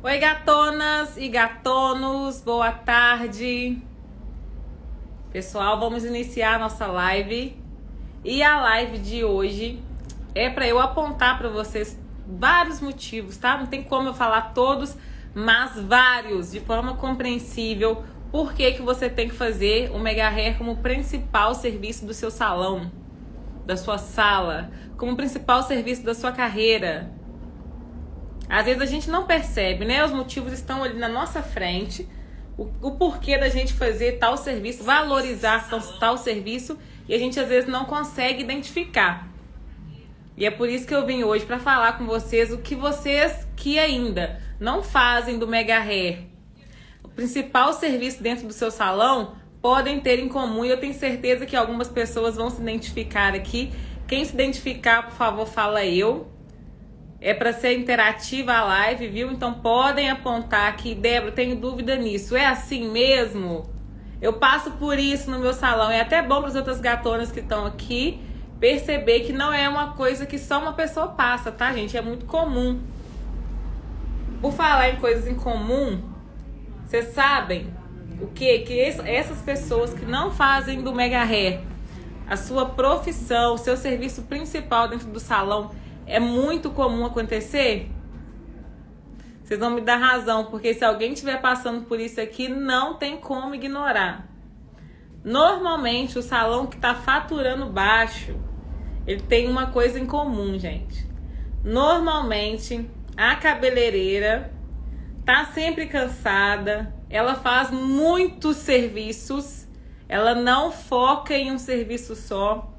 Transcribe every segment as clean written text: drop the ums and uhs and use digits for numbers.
Oi, gatonas e gatonos, boa tarde. Pessoal, vamos iniciar a nossa live. E a live de hoje é para eu apontar para vocês vários motivos, tá? Não tem como eu falar todos, mas vários, de forma compreensível, por que você tem que fazer o Mega Hair como principal serviço do seu salão, da sua sala, como principal serviço da sua carreira. Às vezes a gente não percebe, né? Os motivos estão ali na nossa frente, o porquê da gente fazer tal serviço, valorizar tal serviço, e a gente às vezes não consegue identificar. E é por isso que eu vim hoje para falar com vocês o que vocês que ainda não fazem do Mega Hair o principal serviço dentro do seu salão podem ter em comum, e eu tenho certeza que algumas pessoas vão se identificar aqui. Quem se identificar, por favor, fala eu. É para ser interativa a live, viu? Então podem apontar aqui. Débora, tenho dúvida nisso. É assim mesmo? Eu passo por isso no meu salão. É até bom para as outras gatonas que estão aqui perceber que não é uma coisa que só uma pessoa passa, tá, gente? É muito comum. Por falar em coisas em comum, vocês sabem o quê? Que essas pessoas que não fazem do Mega Hair a sua profissão, o seu serviço principal dentro do salão, é muito comum acontecer? Vocês vão me dar razão, porque se alguém estiver passando por isso aqui, não tem como ignorar. Normalmente, o salão que está faturando baixo, ele tem uma coisa em comum, gente. Normalmente, a cabeleireira tá sempre cansada, ela faz muitos serviços, ela não foca em um serviço só.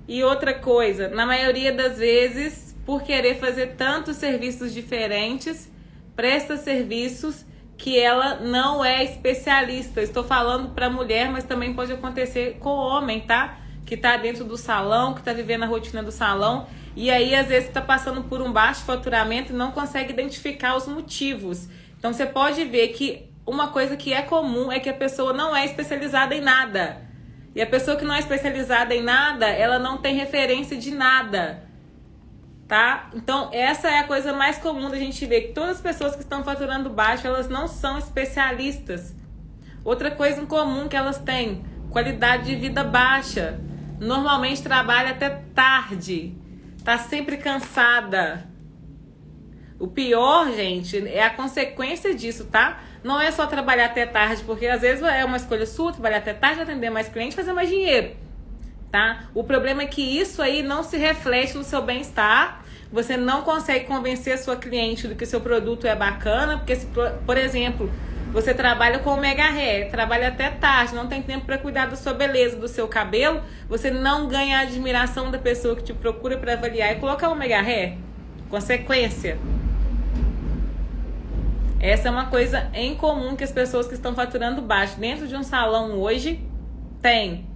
E outra coisa, na maioria das vezes, por querer fazer tantos serviços diferentes, presta serviços que ela não é especialista. Estou falando para mulher, mas também pode acontecer com homem, tá? Que tá dentro do salão, que tá vivendo a rotina do salão, e aí às vezes está passando por um baixo faturamento e não consegue identificar os motivos. Então você pode ver que uma coisa que é comum é que a pessoa não é especializada em nada. E a pessoa que não é especializada em nada, ela não tem referência de nada, tá? Então, essa é a coisa mais comum da gente ver, que todas as pessoas que estão faturando baixo, elas não são especialistas. Outra coisa em comum que elas têm, qualidade de vida baixa. Normalmente trabalha até tarde, tá sempre cansada. O pior, gente, é a consequência disso, tá? Não é só trabalhar até tarde, porque às vezes é uma escolha sua, trabalhar até tarde, atender mais clientes, fazer mais dinheiro, tá? O problema é que isso aí não se reflete no seu bem-estar. Você não consegue convencer a sua cliente do que o seu produto é bacana, porque se, por exemplo, você trabalha com o Mega Hair, trabalha até tarde, não tem tempo para cuidar da sua beleza, do seu cabelo, você não ganha a admiração da pessoa que te procura para avaliar e colocar o Mega Hair. Consequência. Essa é uma coisa em comum que as pessoas que estão faturando baixo dentro de um salão hoje têm.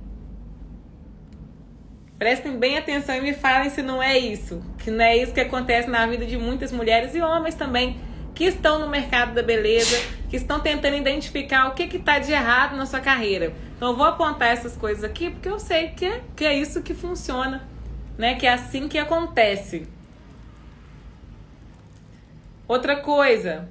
Prestem bem atenção e me falem se não é isso. Que não é isso que acontece na vida de muitas mulheres e homens também, que estão no mercado da beleza, que estão tentando identificar o que está de errado na sua carreira. Então eu vou apontar essas coisas aqui porque eu sei que é isso que funciona, né? Que é assim que acontece. Outra coisa,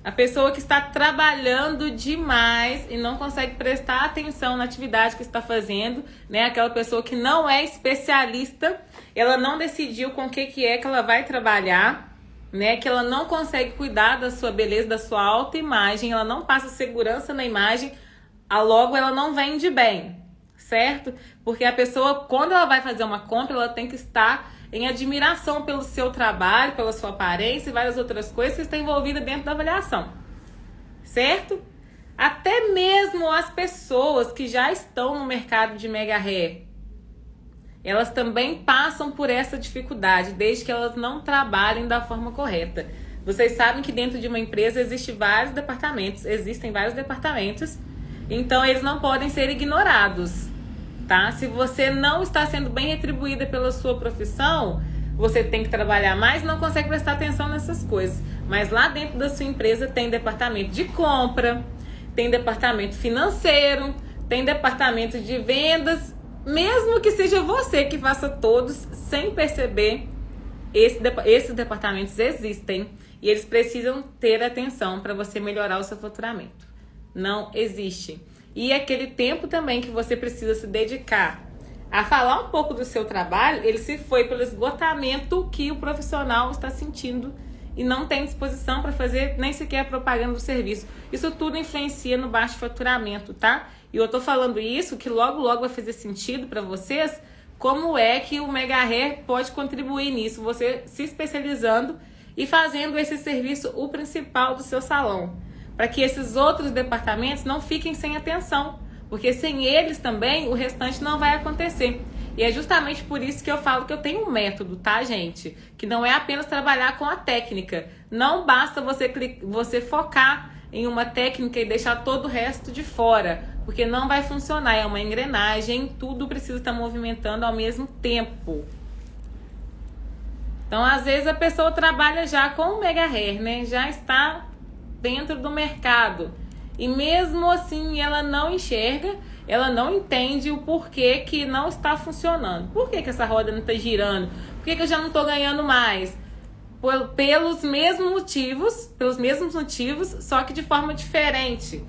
a pessoa que está trabalhando demais e não consegue prestar atenção na atividade que está fazendo, né? Aquela pessoa que não é especialista, ela não decidiu com o que é que ela vai trabalhar, né? Que ela não consegue cuidar da sua beleza, da sua autoimagem, ela não passa segurança na imagem, logo ela não vende bem, certo? Porque a pessoa, quando ela vai fazer uma compra, ela tem que estar em admiração pelo seu trabalho, pela sua aparência e várias outras coisas que estão envolvidas dentro da avaliação, certo? Até mesmo as pessoas que já estão no mercado de Mega Hair, elas também passam por essa dificuldade, desde que elas não trabalhem da forma correta. Vocês sabem que dentro de uma empresa existem vários departamentos, então eles não podem ser ignorados. Tá? Se você não está sendo bem retribuída pela sua profissão, você tem que trabalhar mais e não consegue prestar atenção nessas coisas. Mas lá dentro da sua empresa tem departamento de compra, tem departamento financeiro, tem departamento de vendas, mesmo que seja você que faça todos sem perceber, Esses departamentos existem e eles precisam ter atenção para você melhorar o seu faturamento. Não existe. E aquele tempo também que você precisa se dedicar a falar um pouco do seu trabalho, ele se foi pelo esgotamento que o profissional está sentindo e não tem disposição para fazer nem sequer propaganda do serviço. Isso tudo influencia no baixo faturamento, tá? E eu tô falando isso que logo vai fazer sentido para vocês, como é que o Mega Hair pode contribuir nisso, você se especializando e fazendo esse serviço o principal do seu salão, para que esses outros departamentos não fiquem sem atenção, porque sem eles também o restante não vai acontecer. E é justamente por isso que eu falo que eu tenho um método, tá, gente? Que não é apenas trabalhar com a técnica. Não basta você focar em uma técnica e deixar todo o resto de fora, porque não vai funcionar. É uma engrenagem, tudo precisa estar movimentando ao mesmo tempo. Então, às vezes a pessoa trabalha já com o Mega Hair, né? Já está dentro do mercado. E mesmo assim ela não enxerga, ela não entende o porquê que não está funcionando. Por que essa roda não está girando? Por que eu já não estou ganhando mais? Pelos mesmos motivos, só que de forma diferente.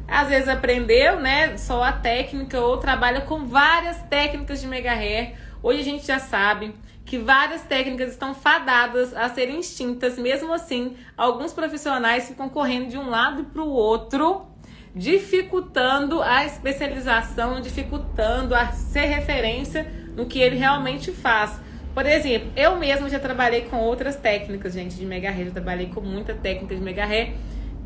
Às vezes aprendeu, né, só a técnica ou trabalha com várias técnicas de Mega Hair. Hoje a gente já sabe que várias técnicas estão fadadas a serem extintas. Mesmo assim, alguns profissionais ficam correndo de um lado para o outro, dificultando a especialização, dificultando a ser referência no que ele realmente faz. Por exemplo, eu mesma já trabalhei com outras técnicas, gente, de Mega Hair. Eu trabalhei com muita técnica de Mega Hair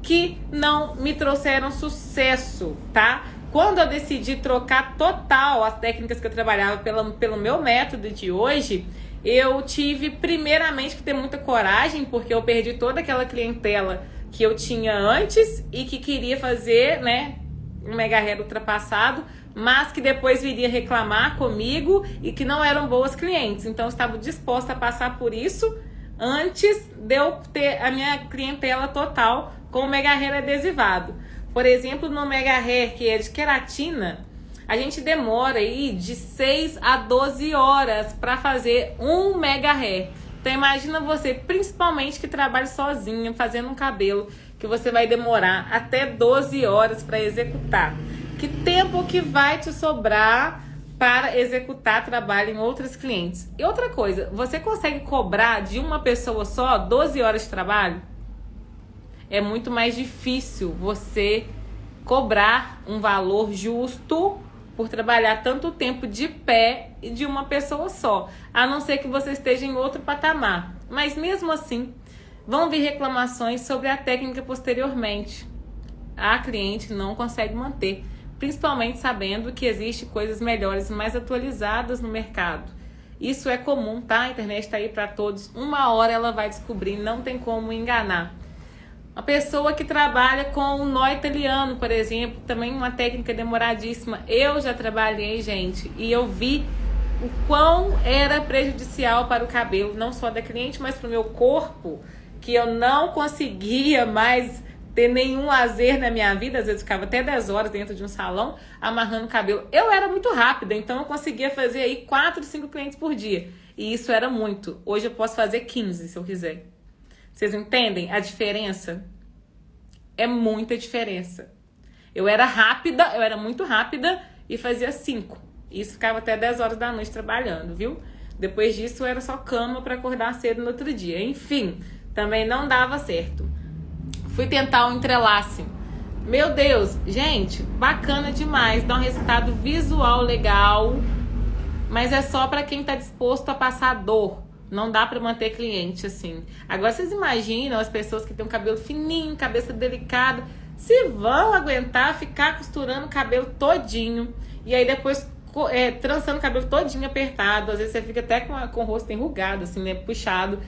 que não me trouxeram sucesso, tá? Quando eu decidi trocar total as técnicas que eu trabalhava pelo meu método de hoje, eu tive primeiramente que ter muita coragem, porque eu perdi toda aquela clientela que eu tinha antes e que queria fazer, né, um Mega Hair ultrapassado, mas que depois viria reclamar comigo e que não eram boas clientes. Então eu estava disposta a passar por isso antes de eu ter a minha clientela total com o Mega Hair adesivado. Por exemplo, no Mega Hair, que é de queratina, a gente demora aí de 6 a 12 horas para fazer um Mega Hair. Então imagina você, principalmente que trabalha sozinha, fazendo um cabelo, que você vai demorar até 12 horas para executar. Que tempo que vai te sobrar para executar trabalho em outros clientes? E outra coisa, você consegue cobrar de uma pessoa só 12 horas de trabalho? É muito mais difícil você cobrar um valor justo por trabalhar tanto tempo de pé e de uma pessoa só, a não ser que você esteja em outro patamar. Mas mesmo assim, vão vir reclamações sobre a técnica posteriormente. A cliente não consegue manter, principalmente sabendo que existem coisas melhores, mais atualizadas no mercado. Isso é comum, tá? A internet está aí para todos. Uma hora ela vai descobrir, não tem como enganar. Uma pessoa que trabalha com um nó italiano, por exemplo, também uma técnica demoradíssima. Eu já trabalhei, gente, e eu vi o quão era prejudicial para o cabelo, não só da cliente, mas para o meu corpo, que eu não conseguia mais ter nenhum lazer na minha vida. Às vezes eu ficava até 10 horas dentro de um salão amarrando o cabelo. Eu era muito rápida, então eu conseguia fazer aí 4, 5 clientes por dia. E isso era muito. Hoje eu posso fazer 15 se eu quiser. Vocês entendem a diferença? É muita diferença. Eu era rápida, eu era muito rápida e fazia 5. Isso ficava até 10 horas da noite trabalhando, viu? Depois disso era só cama para acordar cedo no outro dia. Enfim, também não dava certo. Fui tentar um entrelace. Meu Deus, gente, bacana demais. Dá um resultado visual legal, mas é só para quem tá disposto a passar dor. Não dá pra manter cliente assim. Agora vocês imaginam as pessoas que têm um cabelo fininho, cabeça delicada, se vão aguentar ficar costurando o cabelo todinho e aí depois trançando o cabelo todinho apertado. Às vezes você fica até com o rosto enrugado, assim, né, puxado.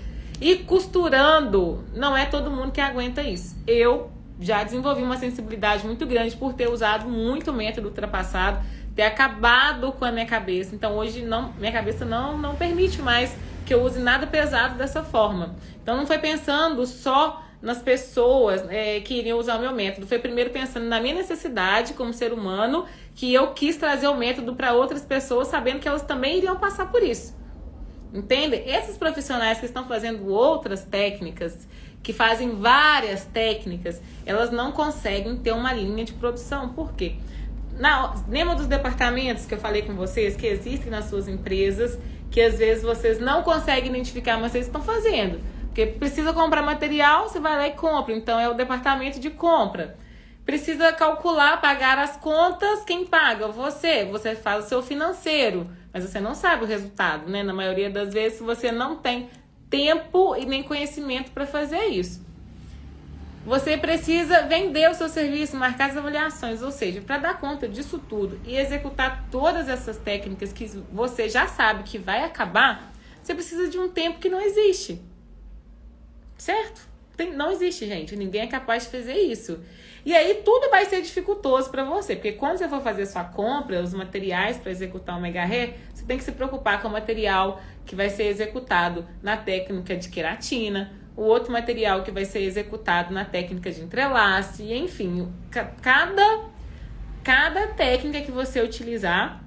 E costurando, não é todo mundo que aguenta isso. Eu já desenvolvi uma sensibilidade muito grande por ter usado muito método ultrapassado, ter acabado com a minha cabeça. Então hoje minha cabeça não permite mais que eu use nada pesado dessa forma. Então não foi pensando só nas pessoas que iriam usar o meu método. Foi primeiro pensando na minha necessidade como ser humano, que eu quis trazer o método para outras pessoas, sabendo que elas também iriam passar por isso. Entende? Esses profissionais que estão fazendo outras técnicas, que fazem várias técnicas, elas não conseguem ter uma linha de produção. Por quê? Lembra dos departamentos que eu falei com vocês, que existem nas suas empresas, que às vezes vocês não conseguem identificar, mas vocês estão fazendo. Porque precisa comprar material, você vai lá e compra. Então é o departamento de compra. Precisa calcular, pagar as contas, quem paga? Você faz o seu financeiro, mas você não sabe o resultado, né? Na maioria das vezes você não tem tempo e nem conhecimento para fazer isso. Você precisa vender o seu serviço, marcar as avaliações, ou seja, para dar conta disso tudo e executar todas essas técnicas que você já sabe que vai acabar, você precisa de um tempo que não existe. Certo? Não existe, gente. Ninguém é capaz de fazer isso. E aí tudo vai ser dificultoso para você, porque quando você for fazer sua compra, os materiais para executar o mega hair, você tem que se preocupar com o material que vai ser executado na técnica de queratina, o outro material que vai ser executado na técnica de entrelace, e enfim, cada técnica que você utilizar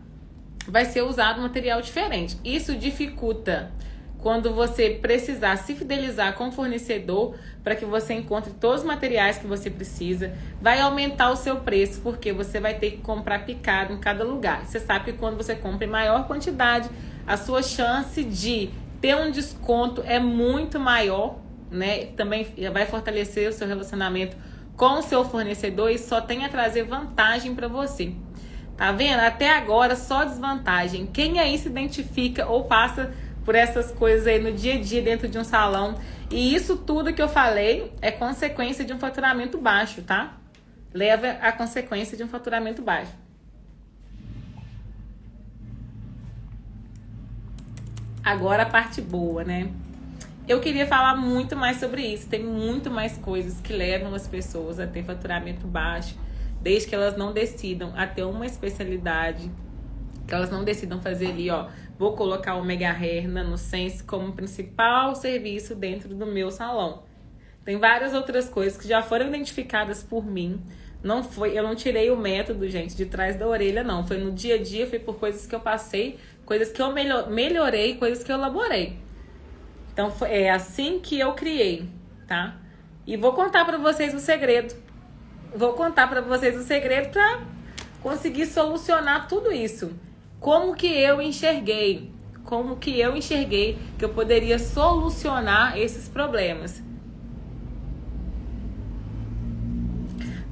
vai ser usado um material diferente. Isso dificulta quando você precisar se fidelizar com o fornecedor para que você encontre todos os materiais que você precisa, vai aumentar o seu preço, porque você vai ter que comprar picado em cada lugar. Você sabe que quando você compra em maior quantidade, a sua chance de ter um desconto é muito maior, né? Também vai fortalecer o seu relacionamento com o seu fornecedor e só tem a trazer vantagem para você. Tá vendo? Até agora só desvantagem. Quem aí se identifica ou passa por essas coisas aí no dia a dia dentro de um salão. E isso tudo que eu falei é consequência de um faturamento baixo, tá? Leva a consequência de um faturamento baixo. Agora a parte boa, né? Eu queria falar muito mais sobre isso. Tem muito mais coisas que levam as pessoas a ter faturamento baixo, desde que elas não decidam a ter uma especialidade, que elas não decidam fazer ali, ó, vou colocar o Mega Hair NanoSense como principal serviço dentro do meu salão. Tem várias outras coisas que já foram identificadas por mim. Eu não tirei o método, gente, de trás da orelha, não. Foi no dia a dia, foi por coisas que eu passei, coisas que eu melhorei, coisas que eu elaborei. Então, é assim que eu criei, tá? E vou contar pra vocês o segredo. Vou contar pra vocês o segredo pra conseguir solucionar tudo isso. Como que eu enxerguei que eu poderia solucionar esses problemas.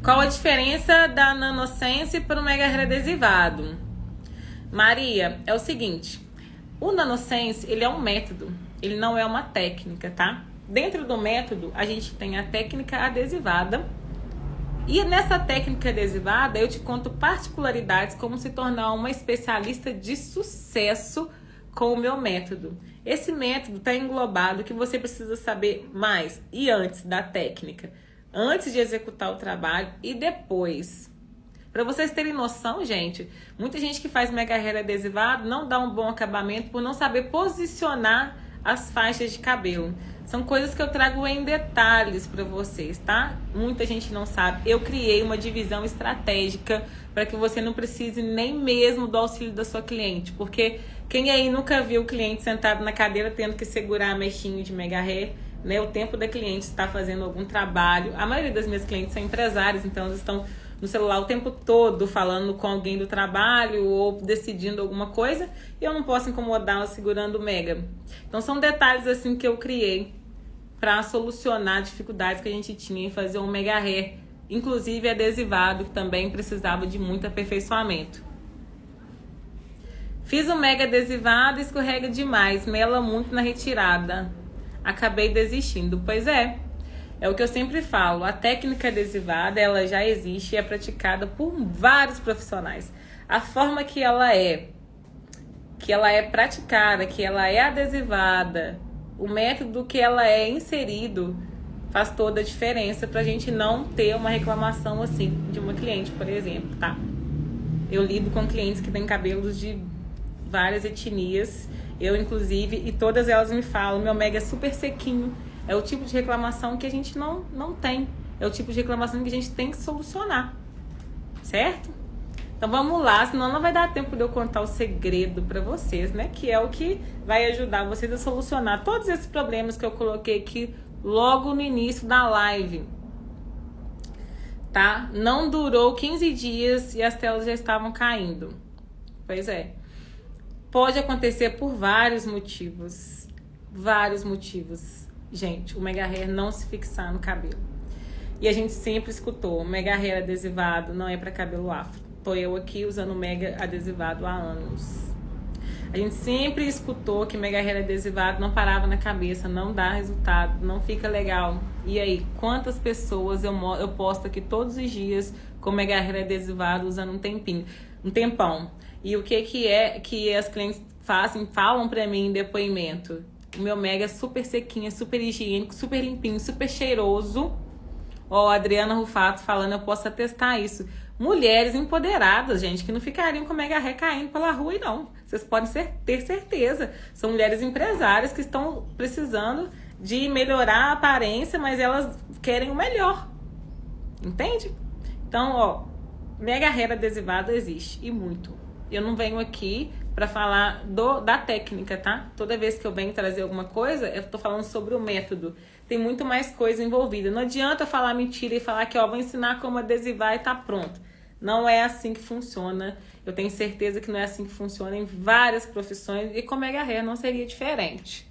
Qual a diferença da NanoSense para o Mega Hair adesivado? Maria, é o seguinte, o NanoSense, ele é um método, ele não é uma técnica, tá? Dentro do método, a gente tem a técnica adesivada. E nessa técnica adesivada, eu te conto particularidades como se tornar uma especialista de sucesso com o meu método. Esse método está englobado que você precisa saber mais e antes da técnica, antes de executar o trabalho e depois. Para vocês terem noção, gente, muita gente que faz mega hair adesivado não dá um bom acabamento por não saber posicionar as faixas de cabelo. São coisas que eu trago em detalhes para vocês, tá? Muita gente não sabe. Eu criei uma divisão estratégica para que você não precise nem mesmo do auxílio da sua cliente. Porque quem aí nunca viu o cliente sentado na cadeira tendo que segurar a mechinha de mega hair, né? O tempo da cliente está fazendo algum trabalho. A maioria das minhas clientes são empresárias, então elas estão no celular o tempo todo falando com alguém do trabalho ou decidindo alguma coisa e eu não posso incomodá-la segurando o mega. Então são detalhes assim que eu criei para solucionar dificuldades que a gente tinha em fazer um mega hair, inclusive adesivado, que também precisava de muito aperfeiçoamento. Fiz o mega adesivado e escorrega demais, mela muito na retirada. Acabei desistindo. Pois é o que eu sempre falo, a técnica adesivada, ela já existe e é praticada por vários profissionais. A forma que ela é praticada, que ela é adesivada, o método que ela é inserido faz toda a diferença pra gente não ter uma reclamação assim de uma cliente, por exemplo, tá? Eu lido com clientes que têm cabelos de várias etnias, eu inclusive, e todas elas me falam, meu mega é super sequinho. É o tipo de reclamação que a gente não tem. É o tipo de reclamação que a gente tem que solucionar. Certo? Então vamos lá, senão não vai dar tempo de eu contar o segredo para vocês, né? Que é o que vai ajudar vocês a solucionar todos esses problemas que eu coloquei aqui logo no início da live. Tá? Não durou 15 dias e as telas já estavam caindo. Pois é. Pode acontecer por vários motivos. Vários motivos. Gente, o mega hair não se fixar no cabelo. E a gente sempre escutou, mega hair adesivado não é para cabelo afro. Tô eu aqui usando mega adesivado há anos. A gente sempre escutou que mega hair adesivado não parava na cabeça, não dá resultado, não fica legal. E aí, quantas pessoas eu posto aqui todos os dias com mega hair adesivado usando um tempão. E o que é que as clientes falam pra mim em depoimento? O meu mega é super sequinho, super higiênico, super limpinho, super cheiroso. Ó, a Adriana Rufato falando, eu posso atestar isso. Mulheres empoderadas, gente, que não ficariam com mega hair caindo pela rua e não. Vocês podem ter certeza. São mulheres empresárias que estão precisando de melhorar a aparência, mas elas querem o melhor. Entende? Então, ó, mega hair adesivado existe e muito. Eu não venho aqui para falar da técnica, tá? Toda vez que eu venho trazer alguma coisa, eu tô falando sobre o método. Tem muito mais coisa envolvida. Não adianta falar mentira e falar que, ó, vou ensinar como adesivar e tá pronto. Não é assim que funciona. Eu tenho certeza que não é assim que funciona em várias profissões e com mega hair não seria diferente.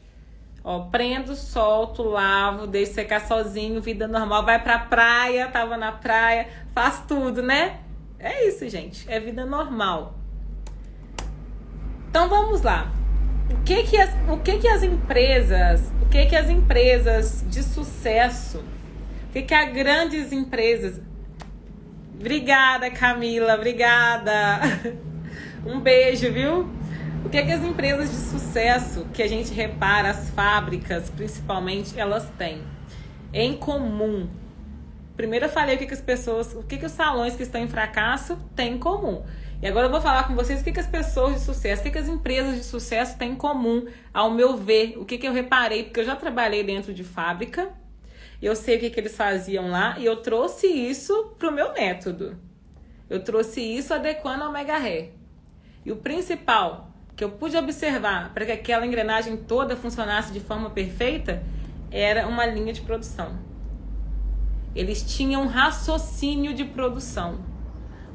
Ó, prendo, solto, lavo, deixo secar sozinho, vida normal, vai pra praia, tava na praia, faz tudo, né? É isso, gente. É vida normal. Então vamos lá. O que as empresas de sucesso, o que as grandes empresas... Obrigada, Camila, obrigada. Um beijo, viu? O que as empresas de sucesso, que a gente repara, as fábricas, principalmente, elas têm em comum? Primeiro eu falei o que os salões que estão em fracasso têm em comum. E agora eu vou falar com vocês o que as pessoas de sucesso, o que as empresas de sucesso têm em comum, ao meu ver, o que eu reparei, porque eu já trabalhei dentro de fábrica, eu sei o que eles faziam lá e eu trouxe isso pro meu método. Eu trouxe isso adequando ao mega hair. E o principal que eu pude observar para que aquela engrenagem toda funcionasse de forma perfeita era uma linha de produção. Eles tinham um raciocínio de produção.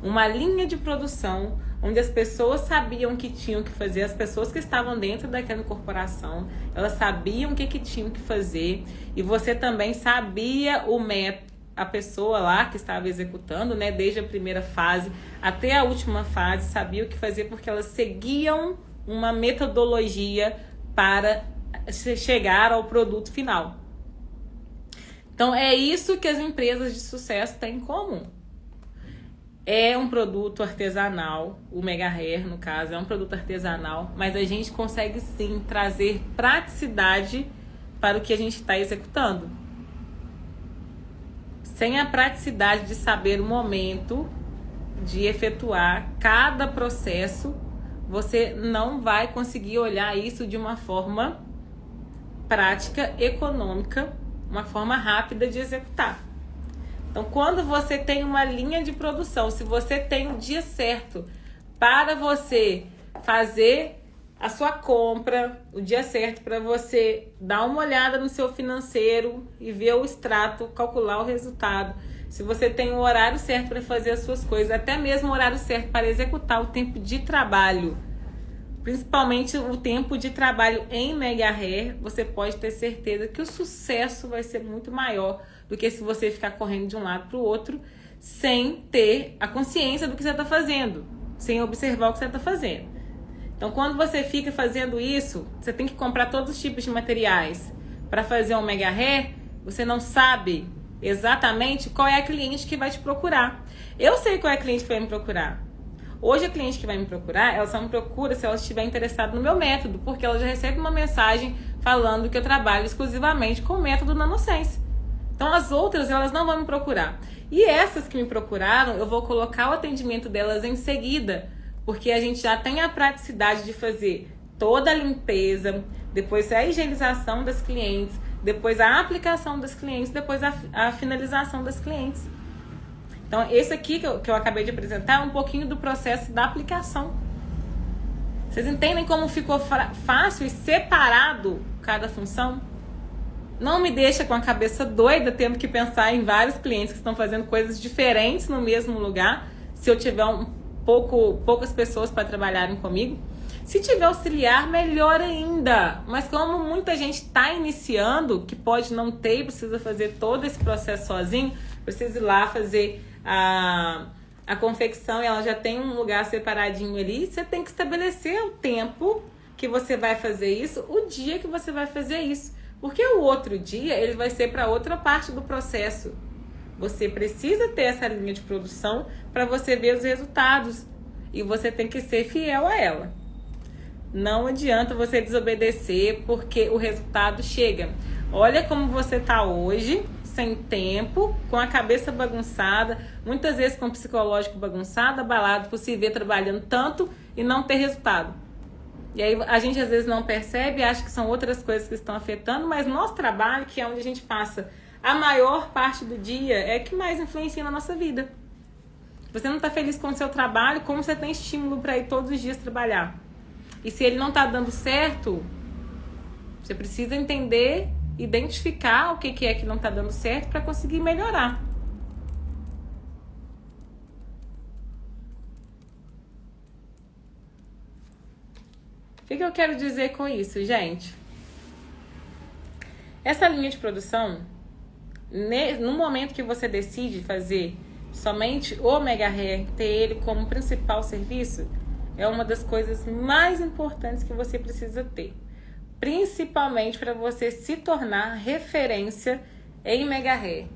Uma linha de produção onde as pessoas sabiam o que tinham que fazer, as pessoas que estavam dentro daquela corporação, elas sabiam o que tinham que fazer e você também sabia o método, a pessoa lá que estava executando, né, desde a primeira fase até a última fase, sabia o que fazer porque elas seguiam uma metodologia para chegar ao produto final. Então é isso que as empresas de sucesso têm em comum. É um produto artesanal, o mega hair no caso é um produto artesanal, mas a gente consegue sim trazer praticidade para o que a gente está executando. Sem a praticidade de saber o momento de efetuar cada processo, você não vai conseguir olhar isso de uma forma prática, econômica, uma forma rápida de executar. Então, quando você tem uma linha de produção, se você tem o dia certo para você fazer a sua compra, o dia certo para você dar uma olhada no seu financeiro e ver o extrato, calcular o resultado, se você tem o horário certo para fazer as suas coisas, até mesmo o horário certo para executar o tempo de trabalho, principalmente o tempo de trabalho em mega hair, você pode ter certeza que o sucesso vai ser muito maior do que se você ficar correndo de um lado para o outro sem ter a consciência do que você está fazendo, sem observar o que você está fazendo. Então, quando você fica fazendo isso, você tem que comprar todos os tipos de materiais. Para fazer um mega hair, você não sabe exatamente qual é a cliente que vai te procurar. Eu sei qual é a cliente que vai me procurar. Hoje a cliente que vai me procurar, ela só me procura se ela estiver interessada no meu método, porque ela já recebe uma mensagem falando que eu trabalho exclusivamente com o método NanoSense. Então as outras, elas não vão me procurar. E essas que me procuraram, eu vou colocar o atendimento delas em seguida, porque a gente já tem a praticidade de fazer toda a limpeza, depois a higienização das clientes, depois a aplicação das clientes, depois a finalização das clientes. Então, esse aqui que eu acabei de apresentar é um pouquinho do processo da aplicação. Vocês entendem como ficou fácil e separado cada função? Não me deixa com a cabeça doida tendo que pensar em vários clientes que estão fazendo coisas diferentes no mesmo lugar, se eu tiver poucas pessoas para trabalharem comigo. Se tiver auxiliar, melhor ainda. Mas como muita gente está iniciando, que pode não ter e precisa fazer todo esse processo sozinho, precisa ir lá fazer a confecção e ela já tem um lugar separadinho ali, você tem que estabelecer o tempo que você vai fazer isso, o dia que você vai fazer isso. Porque o outro dia, ele vai ser para outra parte do processo. Você precisa ter essa linha de produção para você ver os resultados. E você tem que ser fiel a ela. Não adianta você desobedecer porque o resultado chega. Olha como você tá hoje, sem tempo, com a cabeça bagunçada, muitas vezes com o psicológico bagunçado, abalado por se ver trabalhando tanto e não ter resultado. E aí a gente às vezes não percebe, acha que são outras coisas que estão afetando, mas nosso trabalho, que é onde a gente passa a maior parte do dia, é que mais influencia na nossa vida. Você não está feliz com o seu trabalho, como você tem estímulo para ir todos os dias trabalhar? E se ele não está dando certo, você precisa entender, identificar o que é que não está dando certo para conseguir melhorar. O que eu quero dizer com isso, gente? Essa linha de produção, no momento que você decide fazer somente o Mega Hair, ter ele como principal serviço, é uma das coisas mais importantes que você precisa ter. Principalmente para você se tornar referência em Mega Hair.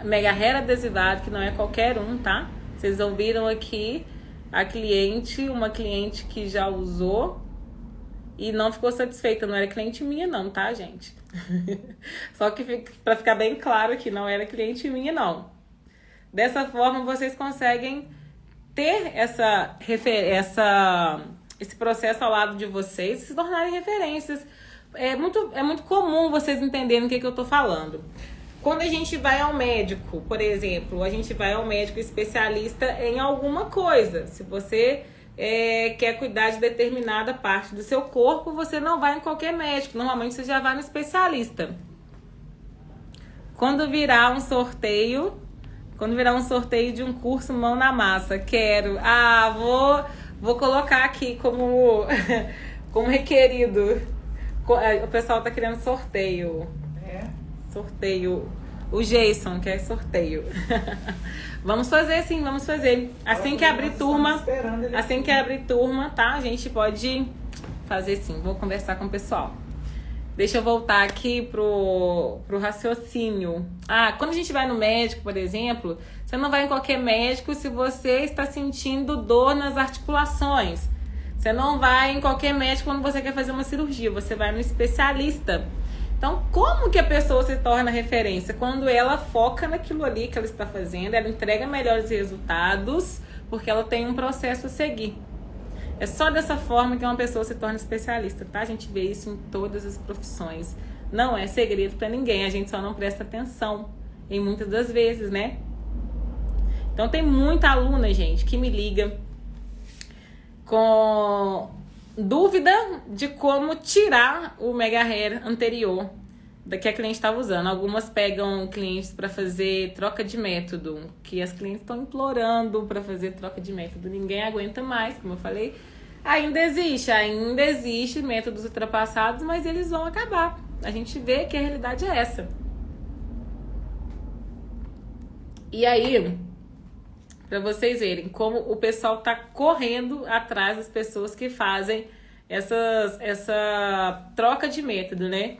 Mega Hair adesivado, que não é qualquer um, tá? Vocês ouviram aqui uma cliente que já usou e não ficou satisfeita. Não era cliente minha não, tá, gente? Só que para ficar bem claro que não era cliente minha não. Dessa forma vocês conseguem ter esse processo ao lado de vocês, se tornarem referências. É muito comum vocês entenderem o que eu tô falando. Quando a gente vai ao médico, por exemplo, a gente vai ao médico especialista em alguma coisa. Se você quer cuidar de determinada parte do seu corpo, você não vai em qualquer médico. Normalmente você já vai no especialista. Quando virar um sorteio de um curso Mão na Massa, quero. Vou colocar aqui como requerido. O pessoal tá querendo sorteio. Sorteio. O Jason quer sorteio. Vamos fazer sim, vamos fazer. Assim que abrir turma, tá? A gente pode fazer sim. Vou conversar com o pessoal. Deixa eu voltar aqui pro raciocínio. Quando a gente vai no médico, por exemplo, você não vai em qualquer médico se você está sentindo dor nas articulações. Você não vai em qualquer médico quando você quer fazer uma cirurgia. Você vai no especialista. Então, como que a pessoa se torna referência? Quando ela foca naquilo ali que ela está fazendo, ela entrega melhores resultados, porque ela tem um processo a seguir. É só dessa forma que uma pessoa se torna especialista, tá? A gente vê isso em todas as profissões. Não é segredo para ninguém, a gente só não presta atenção em muitas das vezes, né? Então, tem muita aluna, gente, que me liga com dúvida de como tirar o Mega Hair anterior da que a cliente estava usando. Algumas pegam clientes para fazer troca de método, que as clientes estão implorando para fazer troca de método. Ninguém aguenta mais, como eu falei. Ainda existe métodos ultrapassados, mas eles vão acabar. A gente vê que a realidade é essa. E aí, para vocês verem como o pessoal tá correndo atrás das pessoas que fazem essa troca de método, né?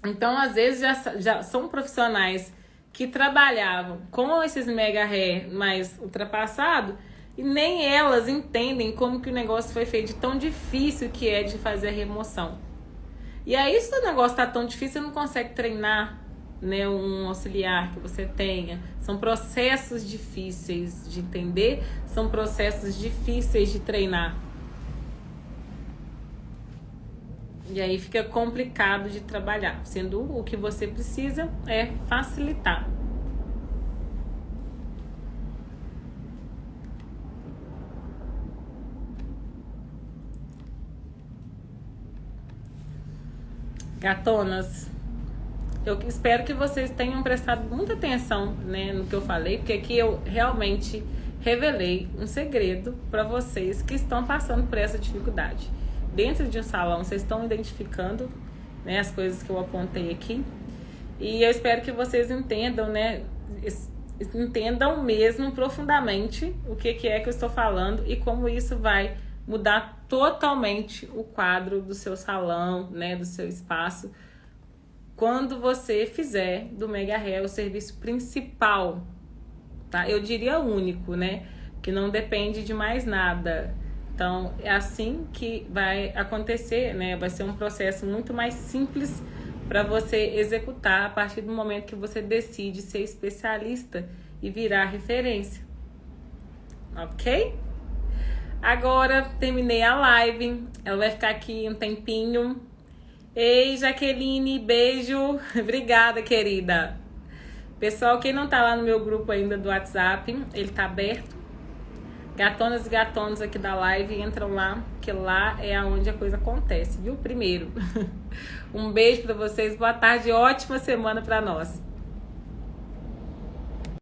Então, às vezes, já são profissionais que trabalhavam com esses Mega Hair mais ultrapassado e nem elas entendem como que o negócio foi feito, de tão difícil que é de fazer a remoção. E aí, se o negócio tá tão difícil, você não consegue treinar, né, um auxiliar que você tenha. São processos difíceis de entender, são processos difíceis de treinar. E aí fica complicado de trabalhar, sendo o que você precisa é facilitar. Gatonas, eu espero que vocês tenham prestado muita atenção, né, no que eu falei, porque aqui eu realmente revelei um segredo para vocês que estão passando por essa dificuldade. Dentro de um salão, vocês estão identificando, né, as coisas que eu apontei aqui. E eu espero que vocês entendam, né, entendam mesmo profundamente o que é que eu estou falando e como isso vai mudar totalmente o quadro do seu salão, né, do seu espaço, quando você fizer do Mega Hair o serviço principal, tá? Eu diria único, né, que não depende de mais nada. Então, é assim que vai acontecer, né? Vai ser um processo muito mais simples para você executar a partir do momento que você decide ser especialista e virar referência. Ok? Agora, terminei a live. Ela vai ficar aqui um tempinho. Ei, Jaqueline, beijo. Obrigada, querida. Pessoal, quem não tá lá no meu grupo ainda do WhatsApp, ele tá aberto. Gatonas e gatonos aqui da live, entram lá, que lá é onde a coisa acontece, viu? Primeiro. Um beijo pra vocês, boa tarde, ótima semana pra nós.